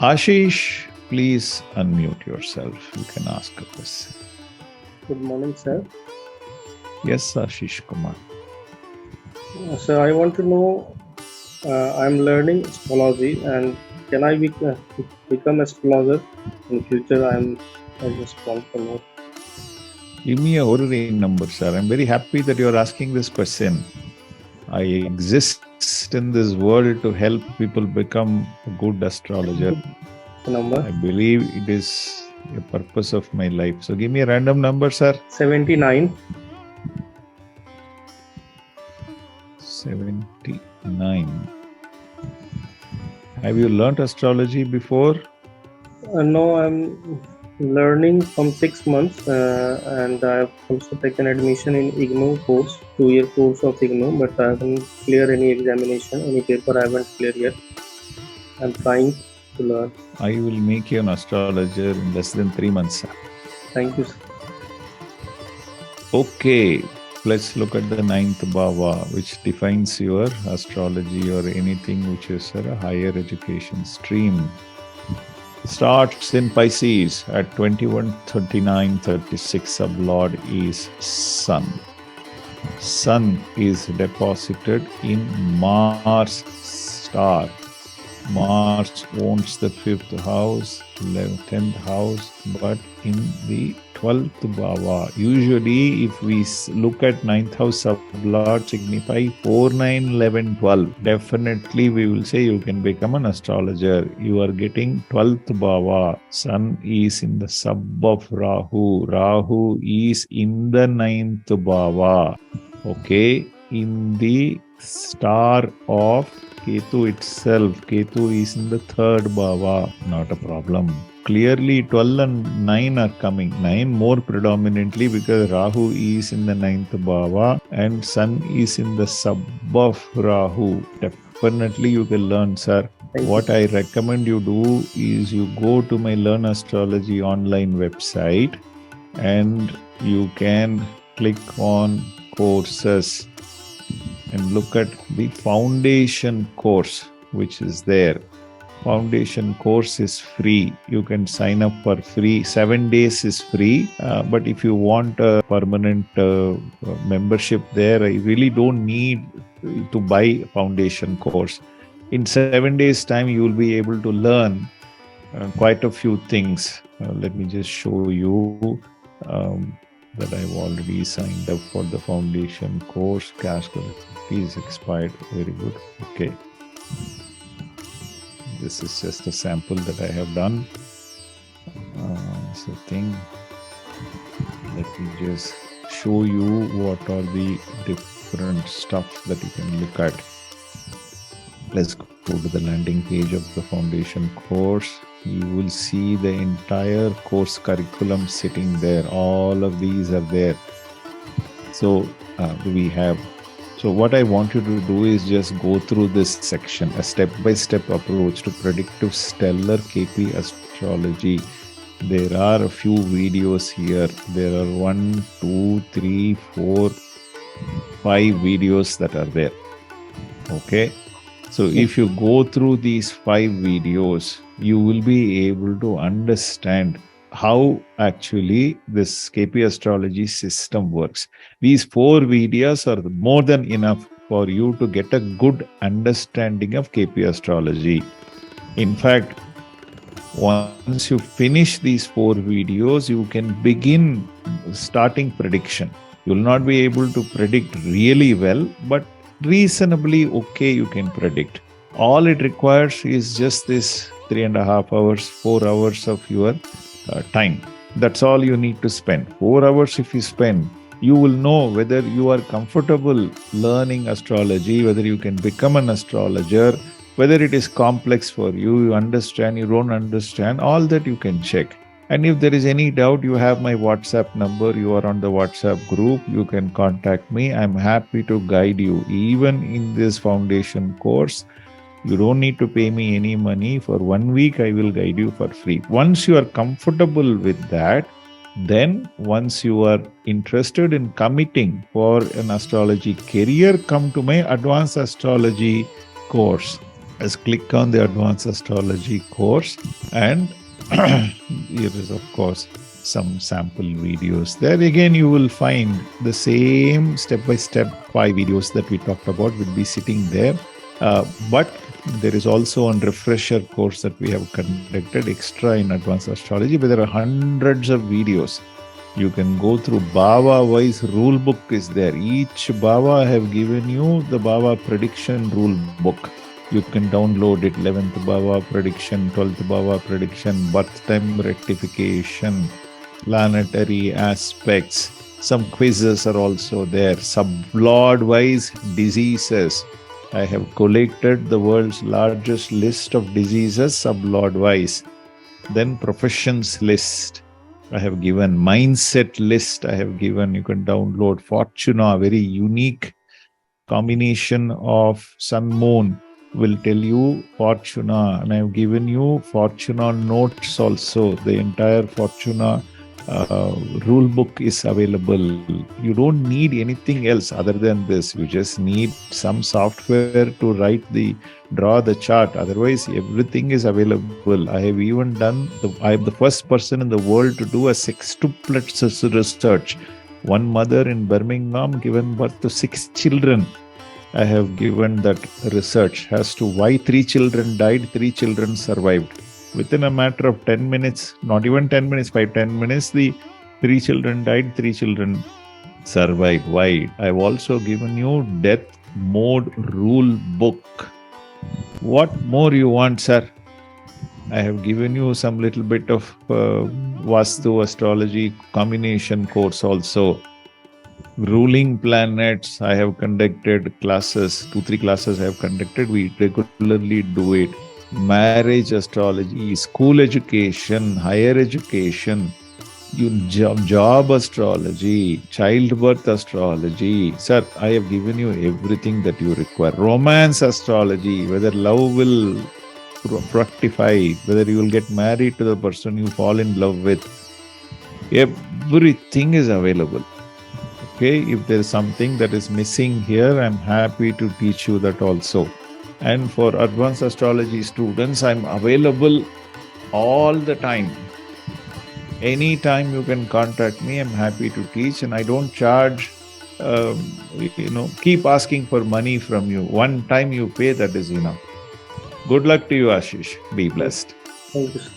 Ashish, please unmute yourself. You can ask a question. Good morning, sir. Yes, Ashish Kumar. Sir, I want to know, I'm learning astrology and can I become astrologer in future? I just want to know. Give me a Horary number, sir. I'm very happy that you're asking this question. I exist in this world to help people become a good astrologer. The number I believe it is a purpose of my life. So give me a random number, sir. 79. 79. Have you learnt astrology before? No, I'm learning from 6 months and I've also taken admission in IGNOU course, 2-year course of IGNOU, but I haven't cleared any examination, any paper I haven't cleared yet. I'm trying to learn. I will make you an astrologer in less than 3 months, sir. Thank you, sir. Okay, let's look at the ninth bhava, which defines your astrology or anything which is a higher education stream. Starts in Pisces at 21, 39, 36. Sublord is Sun. Sun is deposited in Mars star. Mars owns the 5th house, 10th house, but in the 12th bhava. Usually, if we look at 9th house sublord signify 4, 9, 11, 12. Definitely, we will say you can become an astrologer. You are getting 12th bhava. Sun is in the sub of Rahu. Rahu is in the 9th bhava. Okay, in the star of Ketu itself. Ketu is in the 3rd bhava. Not a problem. Clearly 12 and 9 are coming. 9 more predominantly because Rahu is in the 9th bhava and Sun is in the sub of Rahu. Definitely you can learn, sir. What I recommend you do is you go to my Learn Astrology online website and you can click on courses and look at the foundation course which is there. Foundation course is free. You can sign up for free. 7 days is free. But if you want a permanent membership there, I really don't need to buy foundation course. In 7 days time, you will be able to learn quite a few things. Let me just show you that I've already signed up for the foundation course. Cash is expired. Very good. Okay. This is just a sample that I have done. So let me just show you what are the different stuff that you can look at. Let's go to the landing page of the foundation course. You will see the entire course curriculum sitting there. All of these are there. So So what I want you to do is just go through this section, a step-by-step approach to predictive stellar KP astrology. There are a few videos here. There are 1, 2, 3, 4, 5 videos that are there. Okay. So if you go through these 5 videos, you will be able to understand how actually this KP astrology system works. These 4 videos are more than enough for you to get a good understanding of KP astrology. In fact, once you finish these 4 videos, you can begin starting prediction. You will not be able to predict really well, but reasonably okay you can predict. All it requires is just this 3.5 hours, 4 hours of your time. That's all you need to spend. 4 hours if you spend, you will know whether you are comfortable learning astrology, whether you can become an astrologer, whether it is complex for you, you understand, you don't understand, all that you can check. And if there is any doubt, you have my WhatsApp number, you are on the WhatsApp group, you can contact me. I'm happy to guide you. Even in this foundation course, you don't need to pay me any money. For 1 week, I will guide you for free. Once you are comfortable with that, then once you are interested in committing for an astrology career, come to my advanced astrology course. Just click on the Advanced Astrology course, and here is, of course, some sample videos. There again, you will find the same step-by-step 5 videos that we talked about will be sitting there. But there is also a refresher course that we have conducted extra in Advanced Astrology, where there are hundreds of videos. You can go through Bhava-wise rule book is there. Each Bhava I have given you the Bhava prediction rule book. You can download it, 11th Bhava prediction, 12th Bhava prediction, birth time rectification, planetary aspects. Some quizzes are also there. Sublord-wise diseases. I have collected the world's largest list of diseases sublord-wise. Then professions list. I have given mindset list. I have given, you can download Fortuna, very unique combination of sun moon will tell you Fortuna. And I have given you Fortuna notes also. The entire Fortuna rule book is available. You don't need anything else other than this. You just need some software to draw the chart. Otherwise, everything is available. I have even I am the first person in the world to do a sextuplets research. One mother in Birmingham given birth to 6 children. I have given that research as to why 3 children died, 3 children survived. Within a matter of 10 minutes, not even 10 minutes, 5-10 minutes, the 3 children died, 3 children survived. Why? I've also given you death mode rule book. What more you want, sir? I have given you some little bit of Vastu astrology combination course also. Ruling planets, I have conducted classes, 2-3 classes I have conducted. We regularly do it. Marriage astrology, school education, higher education, job astrology, childbirth astrology. Sir, I have given you everything that you require. Romance astrology, whether love will fructify, whether you will get married to the person you fall in love with. Everything is available. Okay, if there is something that is missing here, I'm happy to teach you that also. And for advanced astrology students, I'm available all the time. Anytime you can contact me, I'm happy to teach, and I don't charge, keep asking for money from you. One time you pay, that is enough. Good luck to you, Ashish. Be blessed. Thank you, sir.